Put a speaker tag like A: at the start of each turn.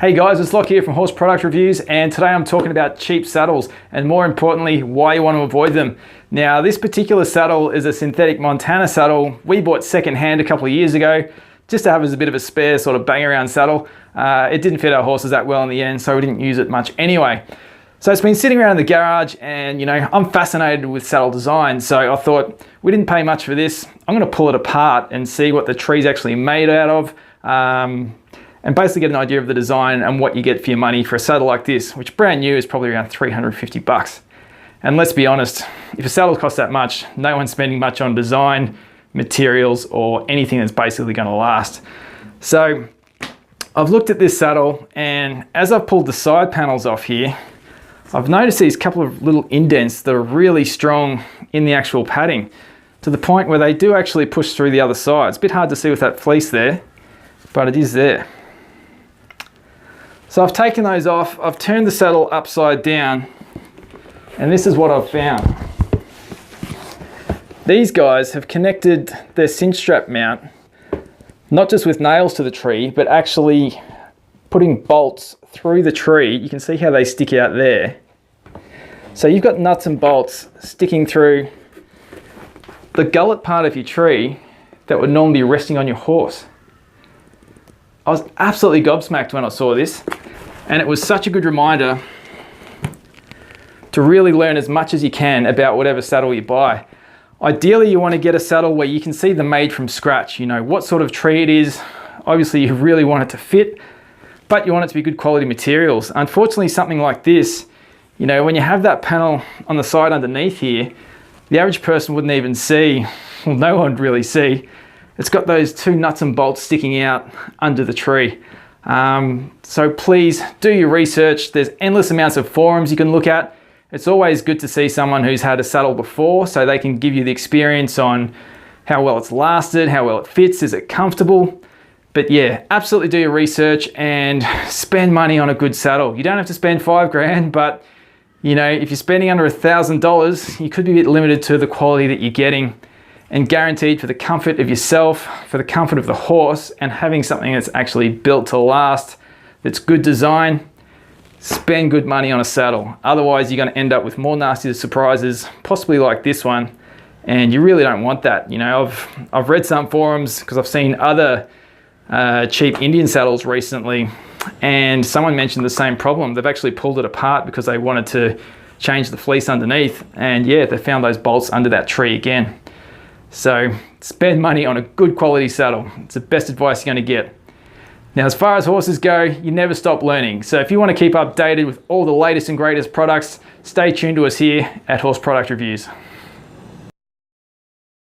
A: Hey guys, it's Locke here from Horse Product Reviews, and today I'm talking about cheap saddles and more importantly, why you want to avoid them. Now, this particular saddle is a synthetic Montana saddle we bought secondhand a couple of years ago just to have as a bit of a spare sort of bang around saddle. It didn't fit our horses that well in the end, so we didn't use it much anyway. So it's been sitting around in the garage and I'm fascinated with saddle design, so I thought we didn't pay much for this. I'm going to pull it apart and see what the tree's actually made out of. And basically get an idea of the design and what you get for your money for a saddle like this, which brand new is probably around 350 bucks. And let's be honest, if a saddle costs that much, no one's spending much on design, materials, or anything that's basically going to last. So I've looked at this saddle, and as I've pulled the side panels off here, I've noticed these couple of little indents that are really strong in the actual padding, to the point where they do actually push through the other side. It's a bit hard to see with that fleece there, but it is there. So I've taken those off, I've turned the saddle upside down, and this is what I've found. These guys have connected their cinch strap mount, not just with nails to the tree, but actually putting bolts through the tree. You can see how they stick out there. So you've got nuts and bolts sticking through the gullet part of your tree that would normally be resting on your horse. I was absolutely gobsmacked when I saw this, and it was such a good reminder to really learn as much as you can about whatever saddle you buy. Ideally, you want to get a saddle where you can see the made from scratch, what sort of tree it is. Obviously, you really want it to fit, but you want it to be good quality materials. Unfortunately, something like this, when you have that panel on the side underneath here, the average person wouldn't even see, well, no one would really see. It's got those two nuts and bolts sticking out under the tree. So please do your research. There's endless amounts of forums you can look at. It's always good to see someone who's had a saddle before so they can give you the experience on how well it's lasted, how well it fits, is it comfortable. But yeah, absolutely do your research and spend money on a good saddle. You don't have to spend $5 grand, but if you're spending under $1,000, you could be a bit limited to the quality that you're getting. And guaranteed for the comfort of yourself, for the comfort of the horse, and having something that's actually built to last, that's good design, spend good money on a saddle. Otherwise, you're going to end up with more nasty surprises, possibly like this one, and you really don't want that. I've read some forums because I've seen other cheap Indian saddles recently, and someone mentioned the same problem. They've actually pulled it apart because they wanted to change the fleece underneath, and yeah, they found those bolts under that tree again. So spend money on a good quality saddle. It's the best advice you're going to get. Now, as far as horses go, you never stop learning. So if you want to keep updated with all the latest and greatest products, stay tuned to us here at Horse Product Reviews.